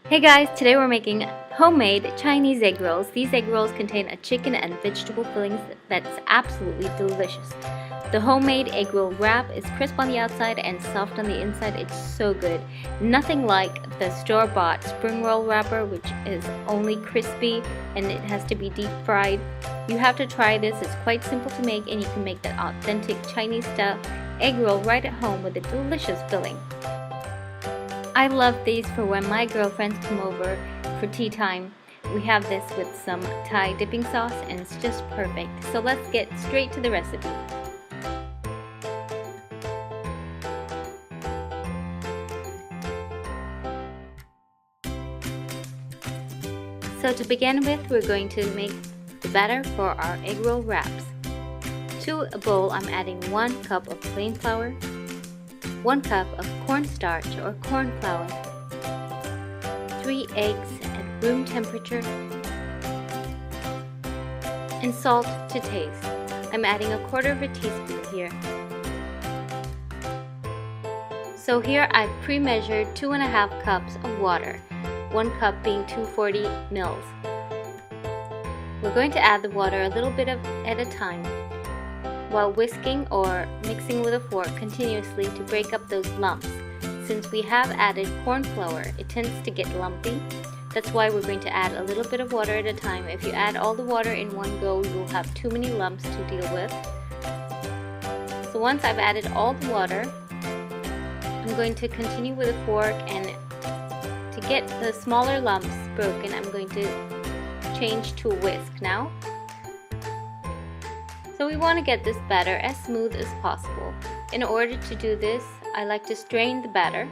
Hey guys, today we're making homemade Chinese egg rolls. These egg rolls contain a chicken and vegetable fillings that's absolutely delicious. The homemade egg roll wrap is crisp on the outside and soft on the inside. It's so good. Nothing like the store-bought spring roll wrapper, which is only crispy and it has to be deep fried. You have to try this. It's quite simple to make and you can make that authentic Chinese style egg roll right at home with a delicious filling. I love these for when my girlfriends come over for tea time. We have this with some Thai dipping sauce and it's just perfect. So let's get straight to the recipe. So to begin with, we're going to make the batter for our egg roll wraps. To a bowl, I'm adding 1 cup of plain flour, 1 cup of cornstarch or corn flour, 3 eggs at room temperature, and salt to taste. I'm adding 1/4 teaspoon here. So here I've pre-measured 2½ cups of water, 1 cup being 240 mils. We're going to add the water a little bit at a time, while whisking or mixing with a fork continuously to break up those lumps. Since we have added corn flour, it tends to get lumpy. That's why we're going to add a little bit of water at a time. If you add all the water in one go, you'll have too many lumps to deal with. So once I've added all the water, I'm going to continue with a fork, and to get the smaller lumps broken, I'm going to change to a whisk now. So we want to get this batter as smooth as possible. In order to do this, I like to strain the batter.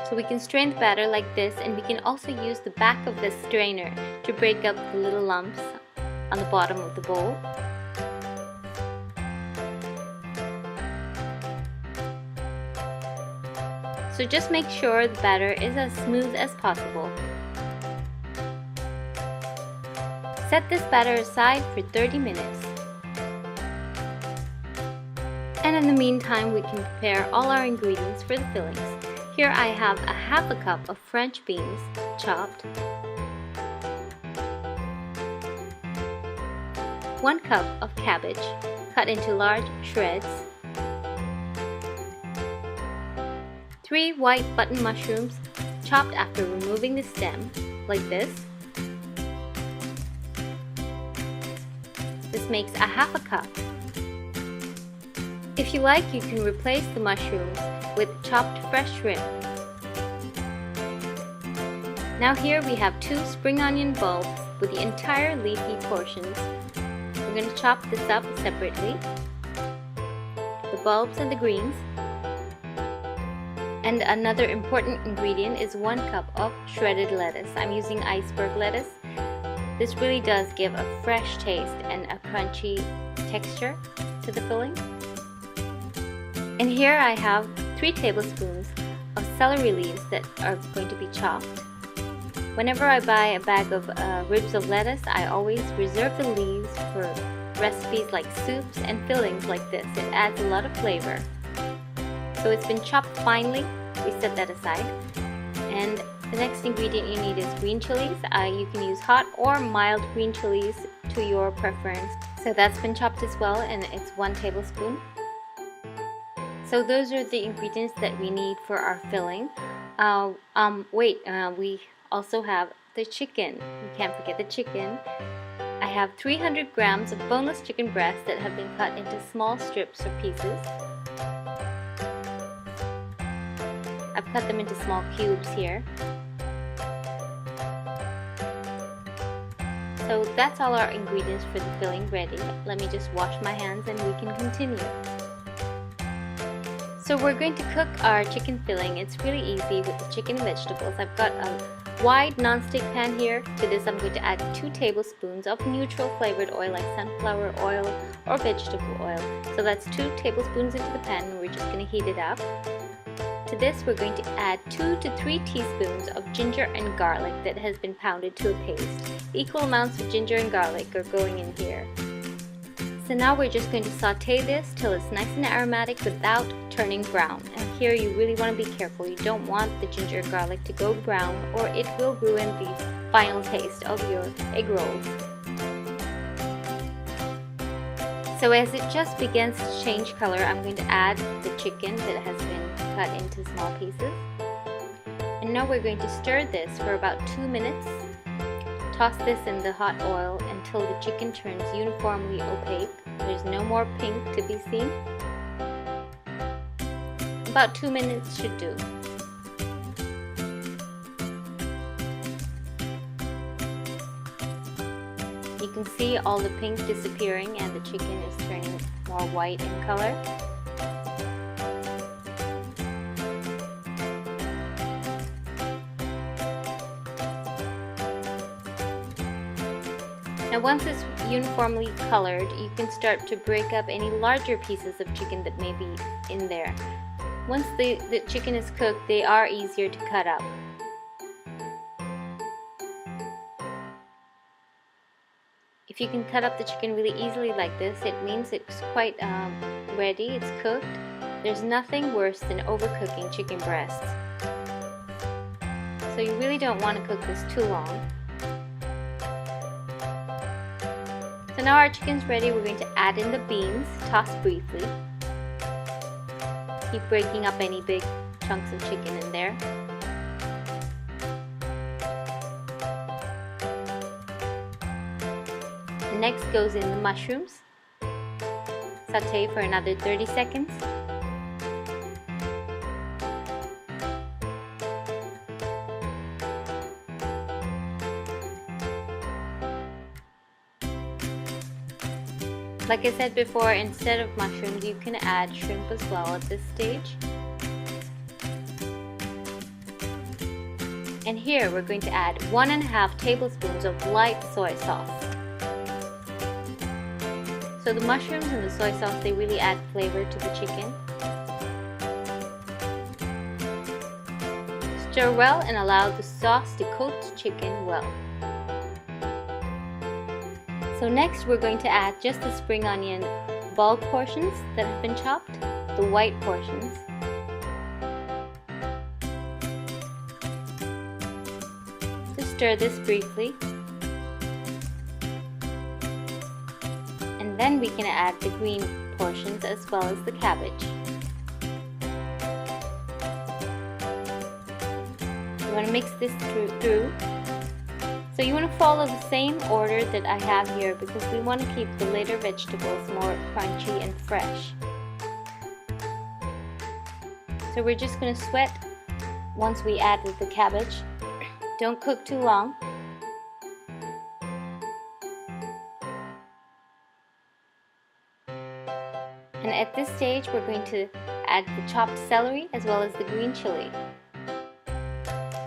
So we can strain the batter like this, and we can also use the back of the strainer to break up the little lumps on the bottom of the bowl. So just make sure the batter is as smooth as possible. Set this batter aside for 30 minutes. And in the meantime, we can prepare all our ingredients for the fillings. Here I have 1/2 cup of French beans chopped, 1 cup of cabbage cut into large shreds, 3 white button mushrooms chopped after removing the stem, like this. This makes 1/2 cup. If you like, you can replace the mushrooms with chopped fresh shrimp. Now here we have 2 spring onion bulbs with the entire leafy portions. We're going to chop this up separately, the bulbs and the greens. And another important ingredient is 1 cup of shredded lettuce. I'm using iceberg lettuce. This really does give a fresh taste and a crunchy texture to the filling. And here I have 3 tablespoons of celery leaves that are going to be chopped. Whenever I buy a bag of ribs of lettuce, I always reserve the leaves for recipes like soups and fillings like this. It adds a lot of flavor. So it's been chopped finely. We set that aside. And the next ingredient you need is green chilies. You can use hot or mild green chilies to your preference. So that's been chopped as well, and it's 1 tablespoon. So those are the ingredients that we need for our filling. We also have the chicken. We can't forget the chicken. I have 300 grams of boneless chicken breasts that have been cut into small strips or pieces. I've cut them into small cubes here. So that's all our ingredients for the filling ready. Let me just wash my hands and we can continue. So we're going to cook our chicken filling. It's really easy with the chicken and vegetables. I've got a wide non-stick pan here. To this I'm going to add 2 tablespoons of neutral flavored oil like sunflower oil or vegetable oil. So that's 2 tablespoons into the pan, and we're just going to heat it up. To this we're going to add 2 to 3 teaspoons of ginger and garlic that has been pounded to a paste. Equal amounts of ginger and garlic are going in here. So now we're just going to saute this till it's nice and aromatic without turning brown. And here you really want to be careful. You don't want the ginger garlic to go brown or it will ruin the final taste of your egg rolls. So as it just begins to change color, I'm going to add the chicken that has been cut into small pieces. And now we're going to stir this for about 2 minutes. Toss this in the hot oil until the chicken turns uniformly opaque. There's no more pink to be seen. About 2 minutes should do. You can see all the pink disappearing and the chicken is turning more white in color. Now once it's uniformly colored, you can start to break up any larger pieces of chicken that may be in there. Once the chicken is cooked, they are easier to cut up. If you can cut up the chicken really easily like this, it means it's quite ready, it's cooked. There's nothing worse than overcooking chicken breasts. So you really don't want to cook this too long. So now our chicken's ready, we're going to add in the beans, toss briefly. Keep breaking up any big chunks of chicken in there. Next goes in the mushrooms. Saute for another 30 seconds. Like I said before, instead of mushrooms, you can add shrimp as well at this stage. And here we're going to add 1.5 tablespoons of light soy sauce. So the mushrooms and the soy sauce, they really add flavor to the chicken. Stir well and allow the sauce to coat the chicken well. So next we're going to add just the spring onion bulb portions that have been chopped, the white portions. Just stir this briefly. And then we can add the green portions as well as the cabbage. You want to mix this through. So you want to follow the same order that I have here because we want to keep the later vegetables more crunchy and fresh. So we're just going to sweat once we added the cabbage. Don't cook too long. And at this stage we're going to add the chopped celery as well as the green chili.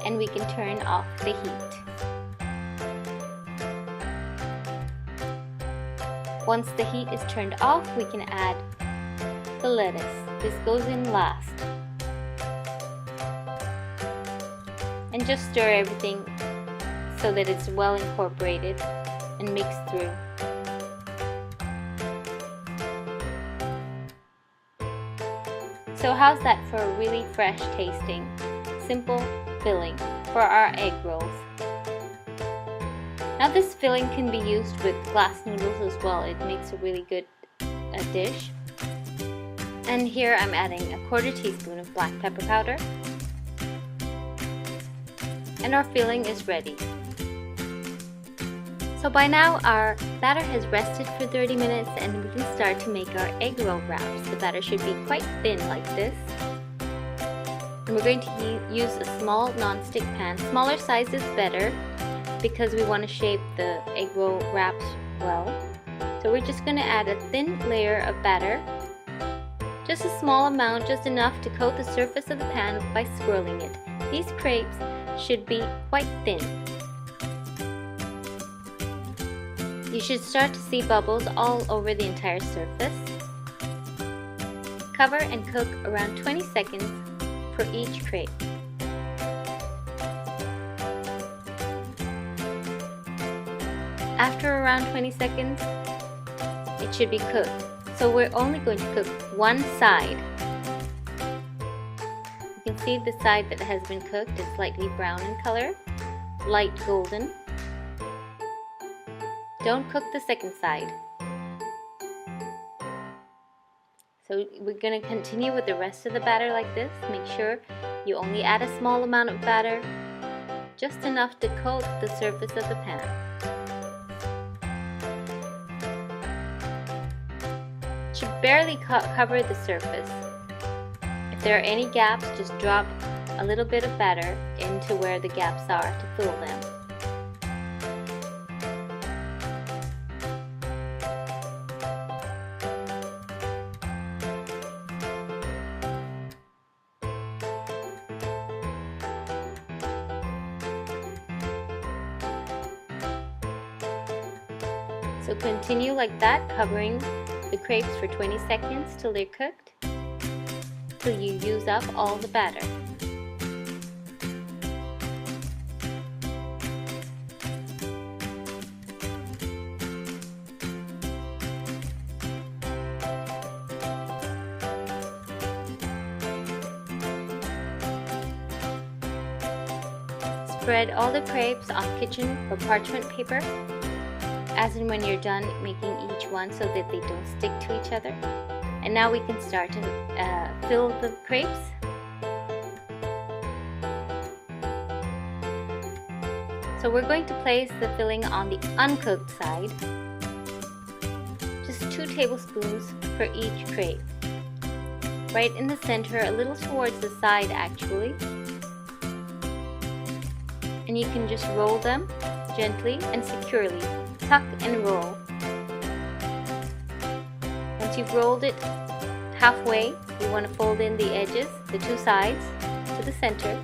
And we can turn off the heat. Once the heat is turned off, we can add the lettuce. This goes in last. And just stir everything so that it's well incorporated and mixed through. So how's that for a really fresh tasting, simple filling for our egg rolls? Now this filling can be used with glass noodles as well. It makes a really good dish. And here I'm adding 1/4 teaspoon of black pepper powder. And our filling is ready. So by now our batter has rested for 30 minutes and we can start to make our egg roll wraps. The batter should be quite thin like this. And we're going to use a small non-stick pan. Smaller size is better because we want to shape the egg roll wraps well. So we're just going to add a thin layer of batter. Just a small amount, just enough to coat the surface of the pan by swirling it. These crepes should be quite thin. You should start to see bubbles all over the entire surface. Cover and cook around 20 seconds for each crepe. After around 20 seconds, it should be cooked. So we're only going to cook one side. You can see the side that has been cooked is slightly brown in color, light golden. Don't cook the second side. So we're going to continue with the rest of the batter like this. Make sure you only add a small amount of batter, just enough to coat the surface of the pan. It should barely cover the surface. If there are any gaps, just drop a little bit of batter into where the gaps are to fill them. So continue like that, covering the crepes for 20 seconds till they're cooked, till you use up all the batter. Spread all the crepes on kitchen or parchment paper, as in when you're done making each one, so that they don't stick to each other. And now we can start to fill the crepes. So we're going to place the filling on the uncooked side, just 2 tablespoons for each crepe, right in the center, a little towards the side actually. And you can just roll them gently and securely. Tuck and roll. Once you've rolled it halfway, you want to fold in the edges, the 2 sides, to the center.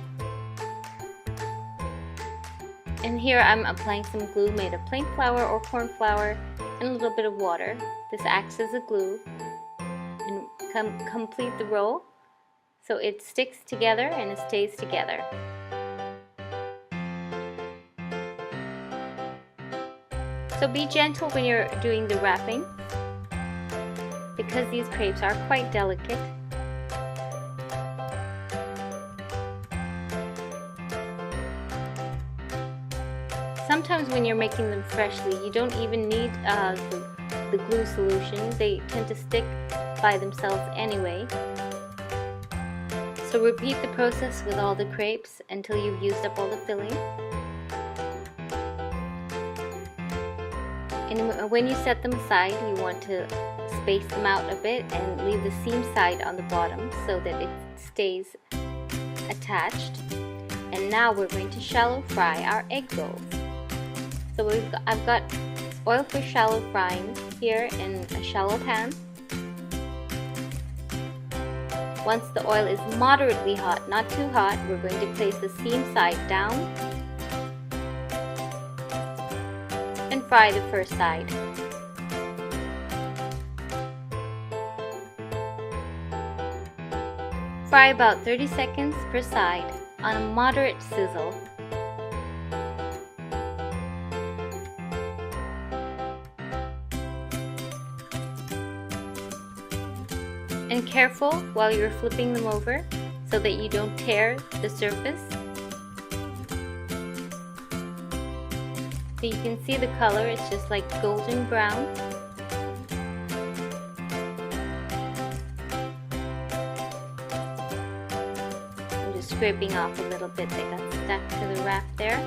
And here I'm applying some glue made of plain flour or corn flour and a little bit of water. This acts as a glue and complete the roll so it sticks together and it stays together. So be gentle when you're doing the wrapping, because these crepes are quite delicate. Sometimes when you're making them freshly, you don't even need the glue solution. They tend to stick by themselves anyway. So repeat the process with all the crepes until you've used up all the filling. And when you set them aside, you want to space them out a bit and leave the seam side on the bottom so that it stays attached. And now we're going to shallow fry our egg rolls. So I've got oil for shallow frying here in a shallow pan. Once the oil is moderately hot, not too hot, we're going to place the seam side down and fry the first side. Fry about 30 seconds per side on a moderate sizzle. And careful while you're flipping them over so that you don't tear the surface. So you can see the color, it's just like golden brown. I'm just scraping off a little bit that got stuck to the wrap there.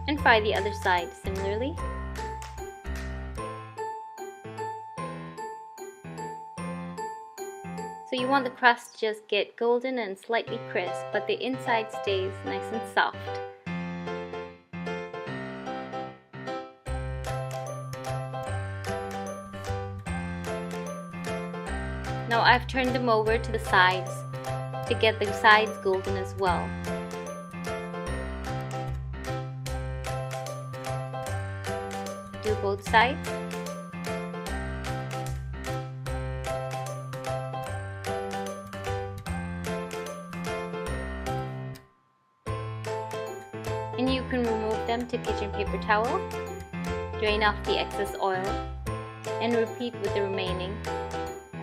And fry the other side similarly. So you want the crust to just get golden and slightly crisp, but the inside stays nice and soft. Now I've turned them over to the sides to get the sides golden as well. Do both sides. And you can remove them to kitchen paper towel. Drain off the excess oil and repeat with the remaining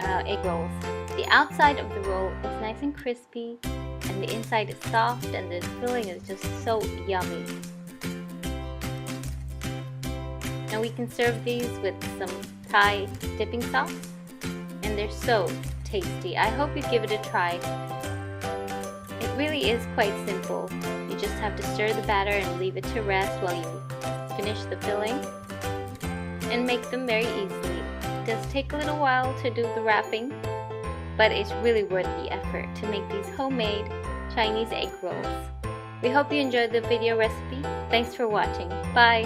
egg rolls. The outside of the roll is nice and crispy and the inside is soft and the filling is just so yummy. Now we can serve these with some Thai dipping sauce and they're so tasty. I hope you give it a try. It really is quite simple. You just have to stir the batter and leave it to rest while you finish the filling and make them very easily. It does take a little while to do the wrapping, but it's really worth the effort to make these homemade Chinese egg rolls. We hope you enjoyed the video recipe. Thanks for watching. Bye!